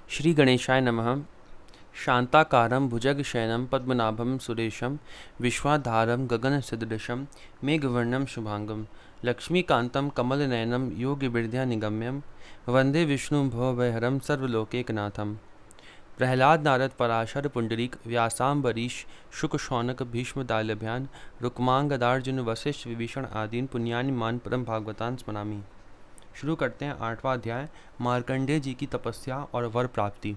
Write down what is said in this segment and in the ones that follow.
श्री गणेशाय नमः। शांताकारं भुजगशयनं पद्मनाभं सुरेशं विश्वाधारं गगनसदृशं मेघवर्णं शुभांगं लक्ष्मीकान्तं कमलनयनं योगिविद्यानिगम्यं वन्दे विष्णुं भवभयहरं सर्वलोकैकनाथं। प्रहलाद नारद पराशर पुंडरीक व्यासाम्बरीश शुक शौनक भीष्म दाल्यभ्यान रुक्मांगदार्जुन वशिष्ठ विभीषण आदीन पुण्यानि मान परम भागवतान स्मरामि। शुरू करते हैं 8वां अध्याय, मार्कंडेय जी की तपस्या और वर प्राप्ति।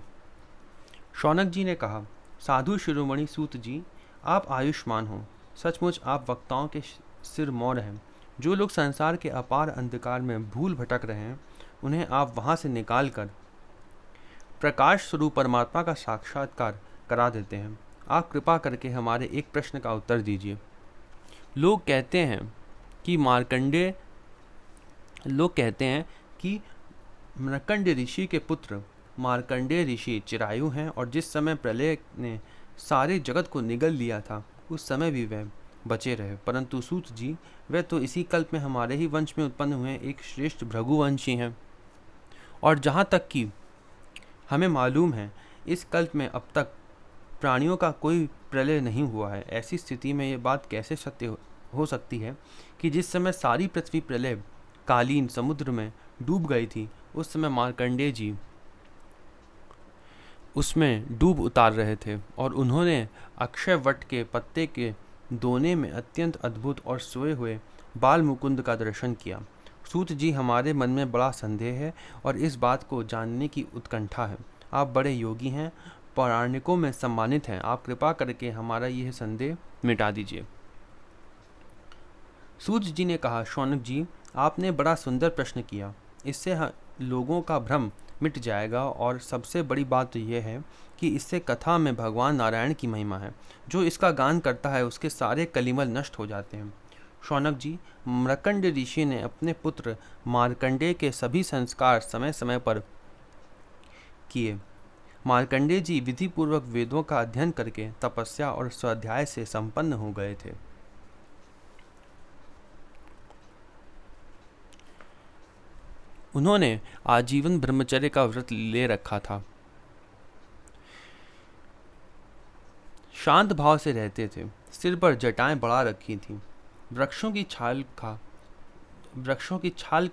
शौनक जी ने कहा, साधु शिरोमणि सूत जी, आप आयुष्मान हो। सचमुच आप वक्ताओं के सिर मौर हैं। जो लोग संसार के अपार अंधकार में भूल भटक रहे हैं, उन्हें आप वहां से निकाल कर प्रकाश स्वरूप परमात्मा का साक्षात्कार करा देते हैं। आप कृपा करके हमारे एक प्रश्न का उत्तर दीजिए। लोग कहते हैं कि मार्कंडेय ऋषि के पुत्र मार्कंडेय ऋषि चिरायु हैं, और जिस समय प्रलय ने सारे जगत को निगल लिया था उस समय भी वह बचे रहे। परंतु सूत जी, वे तो इसी कल्प में हमारे ही वंश में उत्पन्न हुए एक श्रेष्ठ भृगुवंशी हैं, और जहाँ तक कि हमें मालूम है इस कल्प में अब तक प्राणियों का कोई प्रलय नहीं हुआ है। ऐसी स्थिति में ये बात कैसे सत्य हो सकती है कि जिस समय सारी पृथ्वी प्रलय कालीन समुद्र में डूब गई थी, उस समय मार्कंडेय जी उसमें डूब उतार रहे थे, और उन्होंने अक्षय वट के पत्ते के दोने में अत्यंत अद्भुत और सोए हुए बाल मुकुंद का दर्शन किया। सूत जी, हमारे मन में बड़ा संदेह है और इस बात को जानने की उत्कंठा है। आप बड़े योगी हैं, पौराणिकों में सम्मानित हैं। आप कृपा करके हमारा यह संदेह मिटा दीजिए। सूत जी ने कहा, शौनक जी, आपने बड़ा सुंदर प्रश्न किया। इससे लोगों का भ्रम मिट जाएगा, और सबसे बड़ी बात तो यह है कि इससे कथा में भगवान नारायण की महिमा है। जो इसका गान करता है उसके सारे कलिमल नष्ट हो जाते हैं। शौनक जी, मार्कंडेय ऋषि ने अपने पुत्र मार्कंडेय के सभी संस्कार समय समय पर किए। मार्कंडेय जी विधि पूर्वक वेदों का अध्ययन करके तपस्या और स्वाध्याय से संपन्न हो गए थे। उन्होंने आजीवन ब्रह्मचर्य का व्रत ले रखा था। शांत भाव से रहते थे। सिर पर जटाएं बढ़ा रखी थीं। वृक्षों की छाल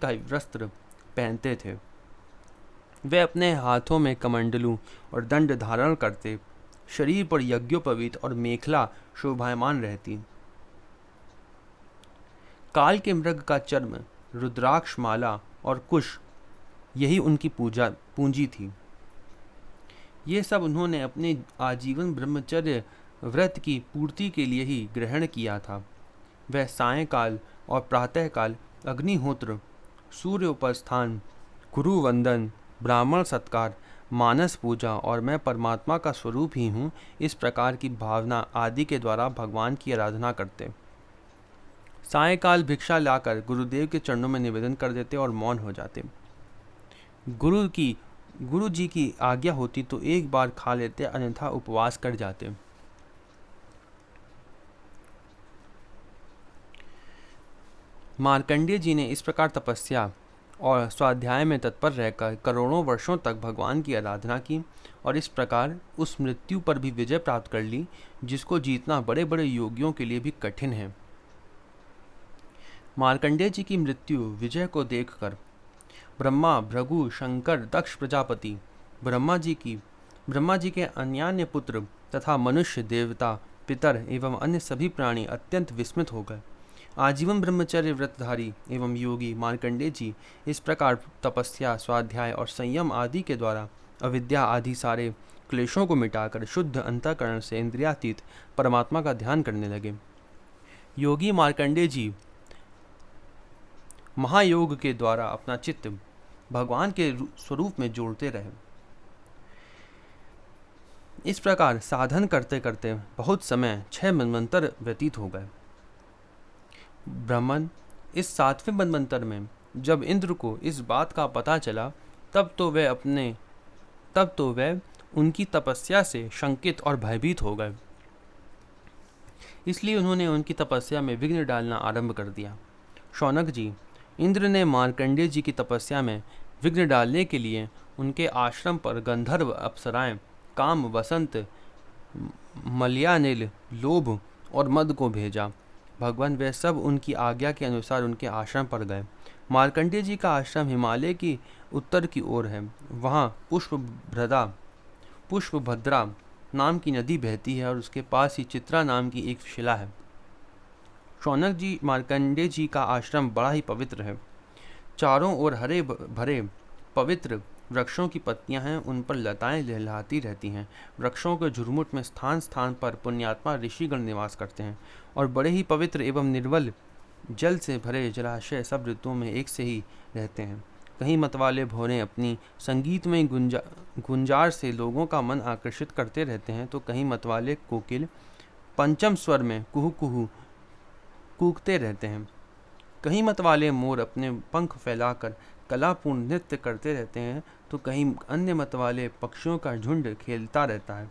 का वस्त्र पहनते थे। वे अपने हाथों में कमंडलू और दंड धारण करते। शरीर पर यज्ञोपवीत और मेखला शोभायमान रहती। काल के मृग का चर्म, रुद्राक्ष माला और कुश, यही उनकी पूंजी थी। ये सब उन्होंने अपने आजीवन ब्रह्मचर्य व्रत की पूर्ति के लिए ही ग्रहण किया था। वह सायंकाल और प्रातःकाल अग्निहोत्र, सूर्योपास्थान, गुरु वंदन, ब्राह्मण सत्कार, मानस पूजा और मैं परमात्मा का स्वरूप ही हूँ, इस प्रकार की भावना आदि के द्वारा भगवान की आराधना करते। सायंकाल भिक्षा लाकर गुरुदेव के चरणों में निवेदन कर देते और मौन हो जाते। गुरु जी की आज्ञा होती तो एक बार खा लेते, अन्यथा उपवास कर जाते। मार्कंडेय जी ने इस प्रकार तपस्या और स्वाध्याय में तत्पर रहकर करोड़ों वर्षों तक भगवान की आराधना की, और इस प्रकार उस मृत्यु पर भी विजय प्राप्त कर ली जिसको जीतना बड़े बड़े योगियों के लिए भी कठिन है। मार्कंडेय जी की मृत्यु विजय को देखकर ब्रह्मा, भृगु, शंकर, दक्ष प्रजापति, ब्रह्मा जी के अन्यान्य पुत्र तथा मनुष्य, देवता, पितर एवं अन्य सभी प्राणी अत्यंत विस्मित हो गए। आजीवन ब्रह्मचर्य व्रतधारी एवं योगी मार्कंडेय जी इस प्रकार तपस्या, स्वाध्याय और संयम आदि के द्वारा अविद्या आदि सारे क्लेशों को मिटाकर शुद्ध अंतःकरण से इंद्रियातीत परमात्मा का ध्यान करने लगे। योगी मार्कंडेय जी महायोग के द्वारा अपना चित्त भगवान के स्वरूप में जोड़ते रहे। इस प्रकार साधन करते करते बहुत समय 6 मनवंतर व्यतीत हो गए। ब्राह्मण, इस 7वें मनवंतर में जब इंद्र को इस बात का पता चला, तब तो वे उनकी तपस्या से शंकित और भयभीत हो गए। इसलिए उन्होंने उनकी तपस्या में विघ्न डालना आरंभ कर दिया। शौनक जी, इंद्र ने मार्कंडेय जी की तपस्या में विघ्न डालने के लिए उनके आश्रम पर गंधर्व अप्सराएं काम, वसंत, मलयानिल, लोभ और मद को भेजा। भगवान वे सब उनकी आज्ञा के अनुसार उनके आश्रम पर गए। मार्कंडेय जी का आश्रम हिमालय की उत्तर की ओर है। वहाँ पुष्पभद्रा नाम की नदी बहती है और उसके पास ही चित्रा नाम की एक शिला है। शौनक जी, मार्कंडेय जी का आश्रम बड़ा ही पवित्र है। चारों ओर हरे भरे पवित्र वृक्षों की पत्तियां हैं, उन पर लताएं लहलहाती रहती हैं। वृक्षों के झुरमुट में स्थान स्थान पर पुण्यात्मा ऋषिगण निवास करते हैं और बड़े ही पवित्र एवं निर्मल जल से भरे जलाशय सब ऋतुओं में एक से ही रहते हैं। कहीं मतवाले भौरे अपनी संगीतमय गुंजार से लोगों का मन आकर्षित करते रहते हैं, तो कहीं मतवाले कोकिल पंचम स्वर में कुहू कुहू कूकते रहते हैं। कहीं मतवाले मोर अपने पंख फैलाकर कलापूर्ण नृत्य करते रहते हैं, तो कहीं अन्य मतवाले पक्षियों का झुंड खेलता रहता है।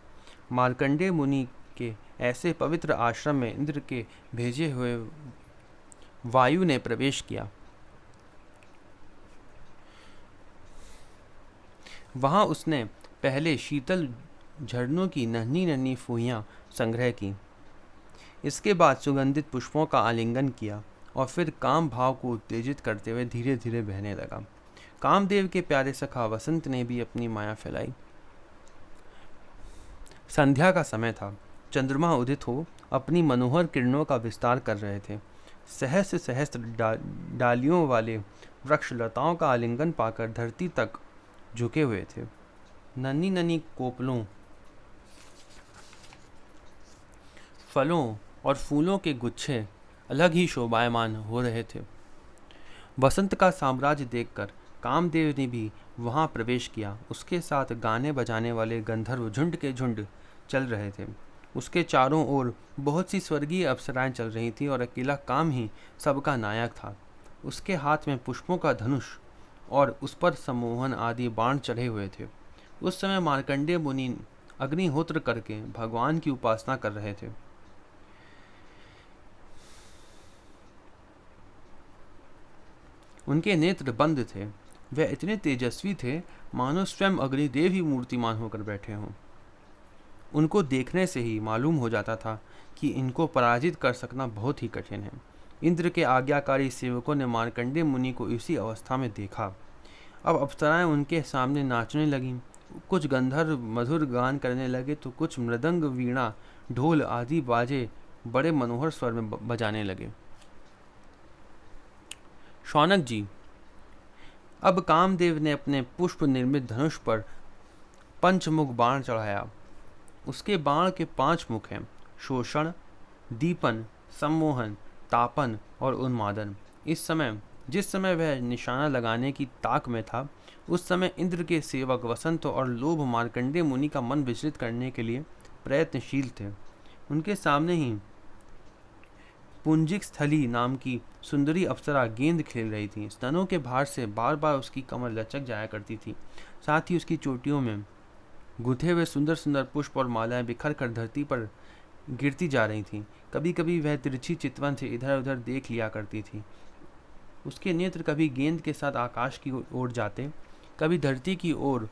मार्कंडेय मुनि के ऐसे पवित्र आश्रम में इंद्र के भेजे हुए वायु ने प्रवेश किया। वहां उसने पहले शीतल झरनों की नन्ही नन्ही फुहियां संग्रह की। इसके बाद सुगंधित पुष्पों का आलिंगन किया और फिर काम भाव को उत्तेजित करते हुए धीरे धीरे बहने लगा। कामदेव के प्यारे सखा वसंत ने भी अपनी माया फैलाई। संध्या का समय था। चंद्रमा उदित हो अपनी मनोहर किरणों का विस्तार कर रहे थे। सहस्र सहस्त्र डालियों वाले वृक्ष लताओं का आलिंगन पाकर धरती तक झुके हुए थे। नन्ही नन्ही कोपलों, फलों और फूलों के गुच्छे अलग ही शोभायमान हो रहे थे। वसंत का साम्राज्य देखकर कामदेव ने भी वहां प्रवेश किया। उसके साथ गाने बजाने वाले गंधर्व झुंड के झुंड चल रहे थे। उसके चारों ओर बहुत सी स्वर्गीय अप्सराएं चल रही थी और अकेला काम ही सबका नायक था। उसके हाथ में पुष्पों का धनुष और उस पर सम्मोहन आदि बाण चढ़े हुए थे। उस समय मार्कंडेय मुनि अग्निहोत्र करके भगवान की उपासना कर रहे थे। उनके नेत्र बंद थे। वे इतने तेजस्वी थे मानो स्वयं अग्निदेव ही मूर्तिमान होकर बैठे हों। उनको देखने से ही मालूम हो जाता था कि इनको पराजित कर सकना बहुत ही कठिन है। इंद्र के आज्ञाकारी सेवकों ने मार्कंडेय मुनि को इसी अवस्था में देखा। अब अप्सराएं उनके सामने नाचने लगीं। कुछ गंधर्व मधुर गान करने लगे तो कुछ मृदंग, वीणा, ढोल आदि बाजे बड़े मनोहर स्वर में बजाने लगे। शौनक जी, अब कामदेव ने अपने पुष्प निर्मित धनुष पर पंचमुख बाण चढ़ाया। उसके बाण के 5 मुख हैं: शोषण, दीपन, सम्मोहन, तापन और उन्मादन। जिस समय वह निशाना लगाने की ताक में था, उस समय इंद्र के सेवक वसंत और लोभ मार्कंडेय मुनि का मन विचलित करने के लिए प्रयत्नशील थे। उनके सामने ही पुंजिक स्थली नाम की सुंदरी अप्सरा गेंद खेल रही थी। स्तनों के भार से बार बार उसकी कमर लचक जाया करती थी। साथ ही उसकी चोटियों में गुथे हुए सुंदर सुंदर पुष्प और मालाएं बिखर कर धरती पर गिरती जा रही थीं। कभी कभी वह तिरछी चितवन से इधर उधर देख लिया करती थी। उसके नेत्र कभी गेंद के साथ आकाश की ओर जाते, कभी धरती की ओर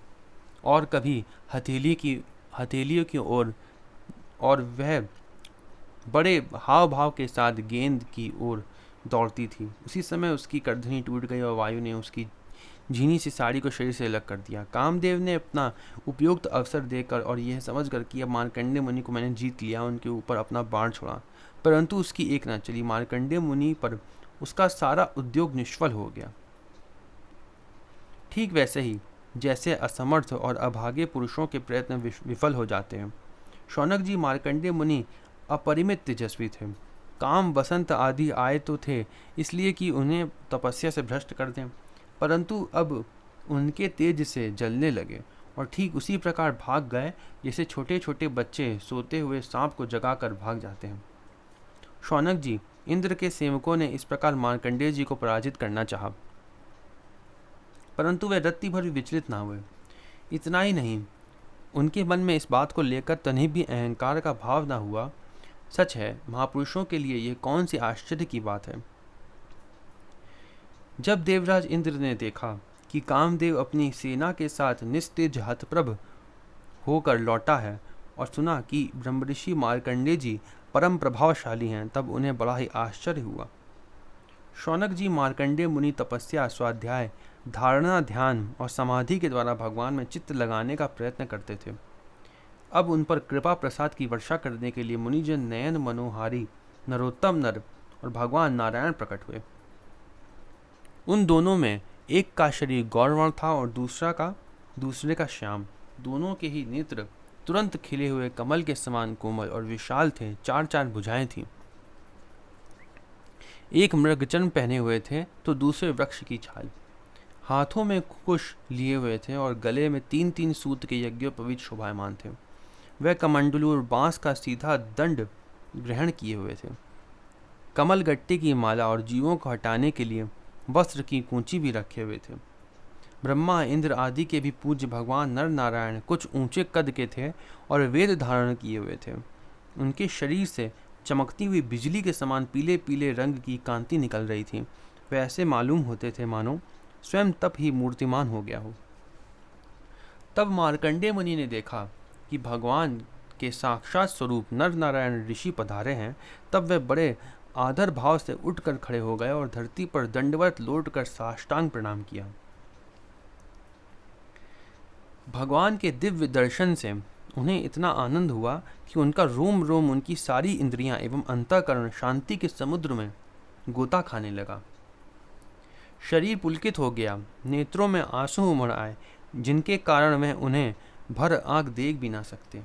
और कभी हथेलियों की ओर, और वह बड़े हाव भाव के साथ गेंद की ओर दौड़ती थी। उसी समय उसकी करधनी टूट गई और वायु ने उसकी झीनी सी साड़ी को शरीर से अलग कर दिया। कामदेव ने अपना उपयुक्त अवसर देकर और यह समझकर कि अब मार्कंडेय मुनि को मैंने जीत लिया, उनके ऊपर अपना बाण छोड़ा, परंतु उसकी एक न चली। मार्कंडेय मुनि पर उसका सारा उद्योग निष्फल हो गया। ठीक वैसे ही जैसे असमर्थ और अभागे पुरुषों के प्रयत्न विफल हो जाते हैं। शौनक जी, मार्कंडेय मुनि अपरिमित तेजस्वी थे। काम, वसंत आदि आए तो थे इसलिए कि उन्हें तपस्या से भ्रष्ट कर दें, परंतु अब उनके तेज से जलने लगे और ठीक उसी प्रकार भाग गए जैसे छोटे छोटे बच्चे सोते हुए सांप को जगाकर भाग जाते हैं। शौनक जी, इंद्र के सेवकों ने इस प्रकार मार्कंडेय जी को पराजित करना चाहा, परंतु वे रत्ती भर भी विचलित ना हुए। इतना ही नहीं, उनके मन में इस बात को लेकर तनिक भी अहंकार का भाव ना हुआ। सच है, महापुरुषों के लिए यह कौन सी आश्चर्य की बात है। जब देवराज इंद्र ने देखा कि कि कामदेव अपनी सेना के साथ निस्तेज हतप्रभ होकर लौटा है और सुना कि ब्रह्मऋषि मार्कंडेय जी परम प्रभावशाली हैं, तब उन्हें बड़ा ही आश्चर्य हुआ। शौनक जी मार्कंडेय मुनि तपस्या, स्वाध्याय, धारणा, ध्यान और समाधि के द्वारा भगवान में चित्त लगाने का प्रयत्न करते थे। अब उन पर कृपा प्रसाद की वर्षा करने के लिए मुनिजन नयन मनोहारी नरोत्तम नर और भगवान नारायण प्रकट हुए। उन दोनों में एक का शरीर गौरवर्ण था और दूसरे का श्याम। दोनों के ही नेत्र तुरंत खिले हुए कमल के समान कोमल और विशाल थे। 4 भुजाएं थीं। एक मृगचर्म पहने हुए थे तो दूसरे वृक्ष की छाल। हाथों में कुश लिए हुए थे और गले में 3 सूत के यज्ञोपवीत शोभायमान थे। वह कमंडलू और बांस का सीधा दंड ग्रहण किए हुए थे। कमल गट्टे की माला और जीवों को हटाने के लिए वस्त्र की कूंची भी रखे हुए थे। ब्रह्मा, इंद्र आदि के भी पूज्य भगवान नर नारायण कुछ ऊंचे कद के थे और वेद धारण किए हुए थे। उनके शरीर से चमकती हुई बिजली के समान पीले पीले रंग की कांति निकल रही थी। वे ऐसे मालूम होते थे मानो स्वयं तप ही मूर्तिमान हो गया हो। तब मार्कंडेय मुनि ने देखा कि भगवान के साक्षात स्वरूप नर नारायण ऋषि पधारे हैं। तब वे बड़े आदर भाव से उठकर खड़े हो गए और धरती पर दंडवत लौटकर साष्टांग प्रणाम किया। भगवान के दिव्य दर्शन से उन्हें इतना आनंद हुआ कि उनका रोम रोम, उनकी सारी इंद्रियां एवं अंतःकरण शांति के समुद्र में गोता खाने लगा। शरीर पुलकित हो गया, नेत्रों में आंसू उमड़ आए, जिनके कारण वह उन्हें भर आंख देख भी ना सकते।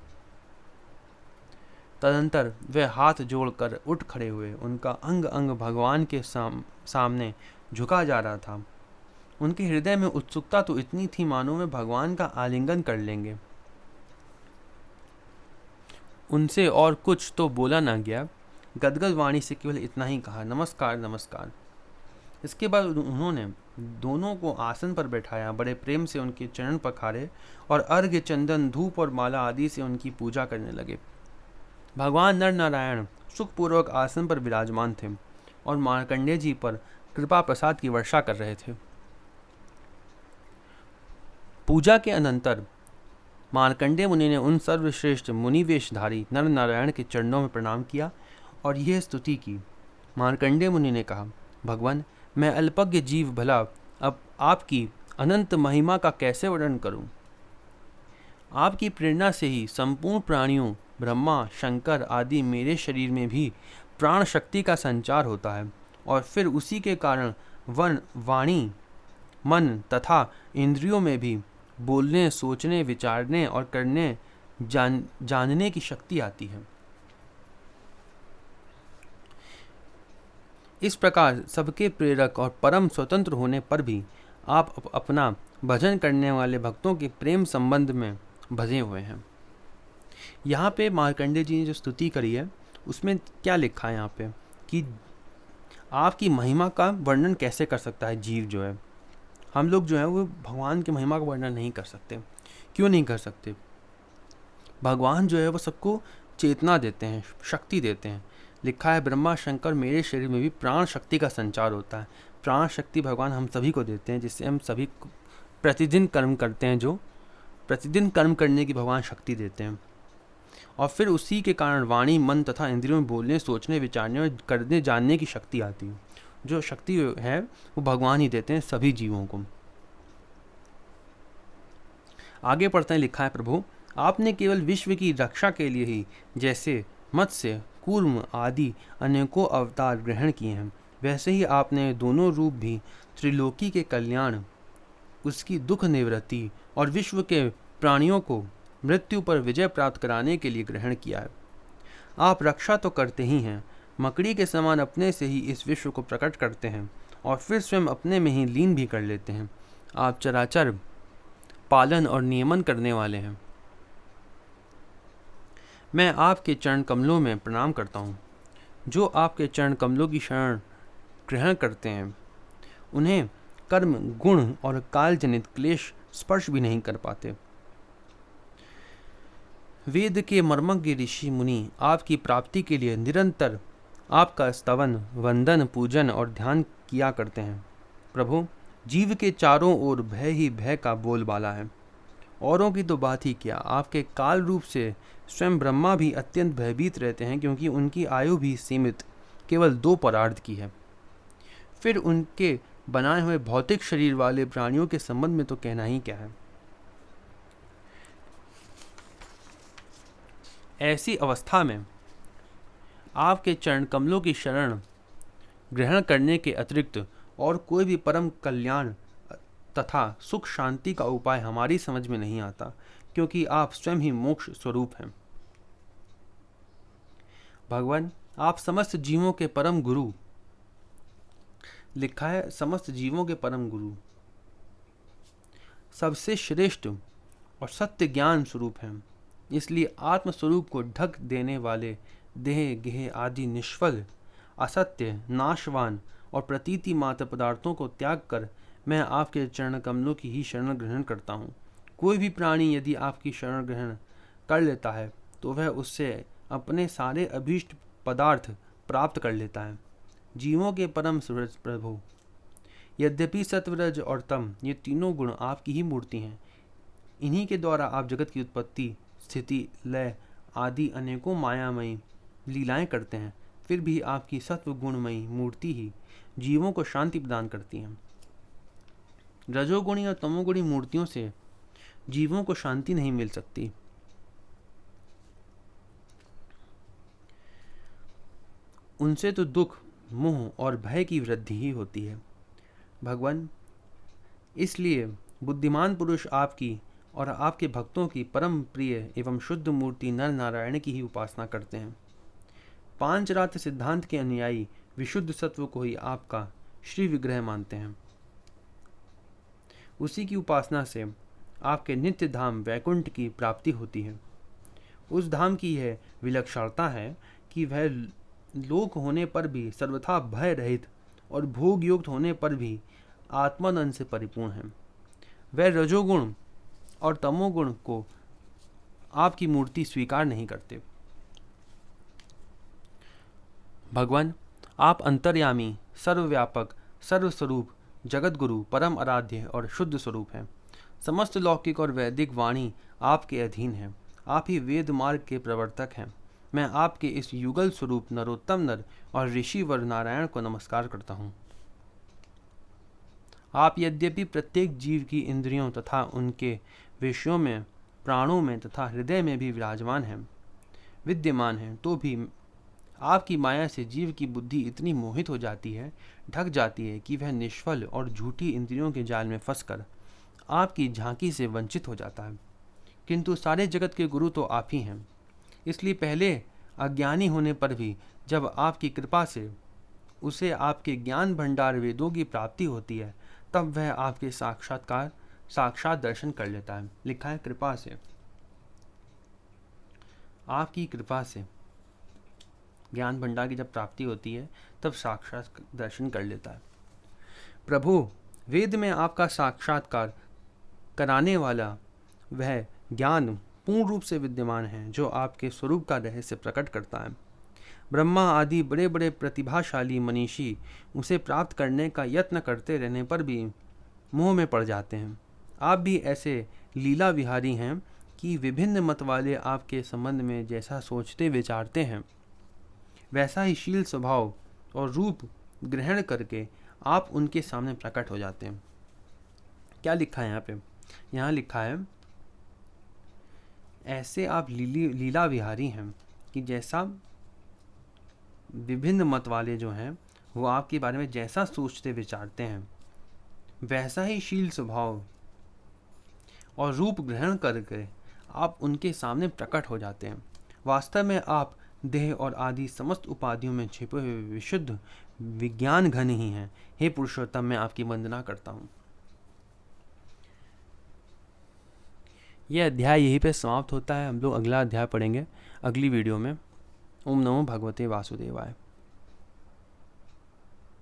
तदंतर वे हाथ जोड़कर उठ खड़े हुए। उनका अंग अंग भगवान के सामने झुका जा रहा था। उनके हृदय में उत्सुकता तो इतनी थी मानो वे भगवान का आलिंगन कर लेंगे। उनसे और कुछ तो बोला ना गया। गदगद वाणी से केवल इतना ही कहा, नमस्कार नमस्कार। इसके बाद उन्होंने दोनों को आसन पर बैठाया, बड़े प्रेम से उनके चरण पखारे और अर्घ्य, चंदन, धूप और माला आदि से उनकी पूजा करने लगे। भगवान नर नारायण सुखपूर्वक आसन पर विराजमान थे और मार्कंडेय जी पर कृपा प्रसाद की वर्षा कर रहे थे। पूजा के अनंतर मार्कंडेय मुनि ने उन सर्वश्रेष्ठ मुनिवेशधारी नर नारायण के चरणों में प्रणाम किया और यह स्तुति की। मार्कंडेय मुनि ने कहा, भगवान, मैं अल्पज्ञ जीव भला अब आपकी अनंत महिमा का कैसे वर्णन करूं? आपकी प्रेरणा से ही संपूर्ण प्राणियों, ब्रह्मा, शंकर आदि मेरे शरीर में भी प्राण शक्ति का संचार होता है और फिर उसी के कारण वाणी, मन तथा इंद्रियों में भी बोलने, सोचने, विचारने और करने, जानने की शक्ति आती है। इस प्रकार सबके प्रेरक और परम स्वतंत्र होने पर भी आप अपना भजन करने वाले भक्तों के प्रेम संबंध में बंधे हुए हैं। यहाँ पे मार्कंडेय जी ने जो स्तुति करी है उसमें क्या लिखा है यहाँ पे कि आपकी महिमा का वर्णन कैसे कर सकता है जीव जो है। हम लोग जो है वो भगवान की महिमा का वर्णन नहीं कर सकते। क्यों नहीं कर सकते? भगवान जो है वो सबको चेतना देते हैं, शक्ति देते हैं। लिखा है, ब्रह्मा शंकर मेरे शरीर में भी प्राण शक्ति का संचार होता है। प्राण शक्ति भगवान हम सभी को देते हैं, जिससे हम सभी प्रतिदिन कर्म करते हैं। जो प्रतिदिन कर्म करने की भगवान शक्ति देते हैं और फिर उसी के कारण वाणी, मन तथा इंद्रियों में बोलने, सोचने, विचारने और करने, जानने की शक्ति आती है। जो शक्ति है वो भगवान ही देते हैं सभी जीवों को। आगे पढ़ते हैं, लिखा है, प्रभु आपने केवल विश्व की रक्षा के लिए ही जैसे मत्स्य, कूर्म आदि अनेकों अवतार ग्रहण किए हैं, वैसे ही आपने दोनों रूप भी त्रिलोकी के कल्याण, उसकी दुख निवृत्ति और विश्व के प्राणियों को मृत्यु पर विजय प्राप्त कराने के लिए ग्रहण किया है। आप रक्षा तो करते ही हैं, मकड़ी के समान अपने से ही इस विश्व को प्रकट करते हैं और फिर स्वयं अपने में ही लीन भी कर लेते हैं। आप चराचर पालन और नियमन करने वाले हैं। मैं आपके चरण कमलों में प्रणाम करता हूँ। जो आपके चरण कमलों की शरण ग्रहण करते हैं उन्हें कर्म, गुण और काल जनित क्लेश स्पर्श भी नहीं कर पाते। वेद के मर्मज्ञ ऋषि मुनि आपकी प्राप्ति के लिए निरंतर आपका स्तवन, वंदन, पूजन और ध्यान किया करते हैं। प्रभु, जीव के चारों ओर भय ही भय का बोलबाला है। औरों की तो बात ही क्या, आपके काल रूप से स्वयं ब्रह्मा भी अत्यंत भयभीत रहते हैं, क्योंकि उनकी आयु भी सीमित केवल 2 परार्ध की है। फिर उनके बनाए हुए भौतिक शरीर वाले प्राणियों के संबंध में तो कहना ही क्या है। ऐसी अवस्था में आपके चरण कमलों की शरण ग्रहण करने के अतिरिक्त और कोई भी परम कल्याण तथा सुख शांति का उपाय हमारी समझ में नहीं आता, क्योंकि आप स्वयं ही मोक्ष स्वरूप हैं। भगवान, आप समस्त जीवों के परम गुरु, लिखा है समस्त जीवों के परम गुरु, सबसे श्रेष्ठ और सत्य ज्ञान स्वरूप हैं। इसलिए आत्म स्वरूप को ढक देने वाले देह गेह आदि निष्फल, असत्य, नाशवान और प्रतीति मात्र पदार्थों को त्याग कर मैं आपके चरण कमलों की ही शरण ग्रहण करता हूँ। कोई भी प्राणी यदि आपकी शरण ग्रहण कर लेता है तो वह उससे अपने सारे अभीष्ट पदार्थ प्राप्त कर लेता है। जीवों के परम सूरज प्रभु, यद्यपि सत्वरज और तम ये तीनों गुण आपकी ही मूर्ति हैं, इन्हीं के द्वारा आप जगत की उत्पत्ति, स्थिति, लय आदि अनेकों मायामयी लीलाएं करते हैं, फिर भी आपकी सत्व गुणमयी मूर्ति ही जीवों को शांति प्रदान करती हैं। रजोगुणी और तमोगुणी मूर्तियों से जीवों को शांति नहीं मिल सकती। उनसे तो दुख, मोह और भय की वृद्धि ही होती है। भगवान, इसलिए बुद्धिमान पुरुष आपकी और आपके भक्तों की परम प्रिय एवं शुद्ध मूर्ति नर नारायण की ही उपासना करते हैं। पांचरात्र सिद्धांत के अनुयायी विशुद्ध सत्व को ही आपका श्री विग्रह मानते हैं। उसी की उपासना से आपके नित्य धाम वैकुंठ की प्राप्ति होती है। उस धाम की यह विलक्षणता है कि वह लोक होने पर भी सर्वथा भय रहित और भोग युक्त होने पर भी आत्मानंद से परिपूर्ण है। वह रजोगुण और तमोगुण को आपकी मूर्ति स्वीकार नहीं करते। भगवान, आप अंतर्यामी, सर्वव्यापक, सर्वस्वरूप, जगत गुरु, परम आराध्य और शुद्ध स्वरूप हैं। समस्त लौकिक और वैदिक वाणी आपके अधीन है। आप ही वेद मार्ग के प्रवर्तक हैं। मैं आपके इस युगल स्वरूप नरोत्तम नर और ऋषिवर नारायण को नमस्कार करता हूँ। आप यद्यपि प्रत्येक जीव की इंद्रियों तथा उनके विषयों में, प्राणों में तथा हृदय में भी विराजमान हैं, विद्यमान हैं, तो भी आपकी माया से जीव की बुद्धि इतनी मोहित हो जाती है, ढक जाती है कि वह निष्फल और झूठी इंद्रियों के जाल में फंसकर आपकी झांकी से वंचित हो जाता है। किंतु सारे जगत के गुरु तो आप ही हैं। इसलिए पहले अज्ञानी होने पर भी जब आपकी कृपा से उसे आपके ज्ञान भंडार वेदों की प्राप्ति होती है, तब वह आपके साक्षात दर्शन कर लेता है। लिखा है कृपा से, आपकी कृपा से ज्ञान भंडार की जब प्राप्ति होती है तब साक्षात दर्शन कर लेता है। प्रभु, वेद में आपका साक्षात्कार कराने वाला वह ज्ञान पूर्ण रूप से विद्यमान है, जो आपके स्वरूप का रहस्य प्रकट करता है। ब्रह्मा आदि बड़े बड़े प्रतिभाशाली मनीषी उसे प्राप्त करने का यत्न करते रहने पर भी मोह में पड़ जाते हैं। आप भी ऐसे लीला विहारी हैं कि विभिन्न मत वाले आपके संबंध में जैसा सोचते विचारते हैं, वैसा ही शील स्वभाव और रूप ग्रहण करके आप उनके सामने प्रकट हो जाते हैं। क्या लिखा है यहाँ पे? यहाँ लिखा है, ऐसे आप लीला विहारी हैं कि जैसा विभिन्न मत वाले जो हैं वो आपके बारे में जैसा सोचते विचारते हैं, वैसा ही शील स्वभाव और रूप ग्रहण करके आप उनके सामने प्रकट हो जाते हैं। वास्तव में आप देह और आदि समस्त उपाधियों में छिपे हुए विशुद्ध विज्ञान घन ही हैं। हे पुरुषोत्तम, मैं आपकी वंदना करता हूँ। यह अध्याय यहीं पे समाप्त होता है। हम लोग अगला अध्याय पढ़ेंगे अगली वीडियो में। ओम नमो भगवते वासुदेवाय।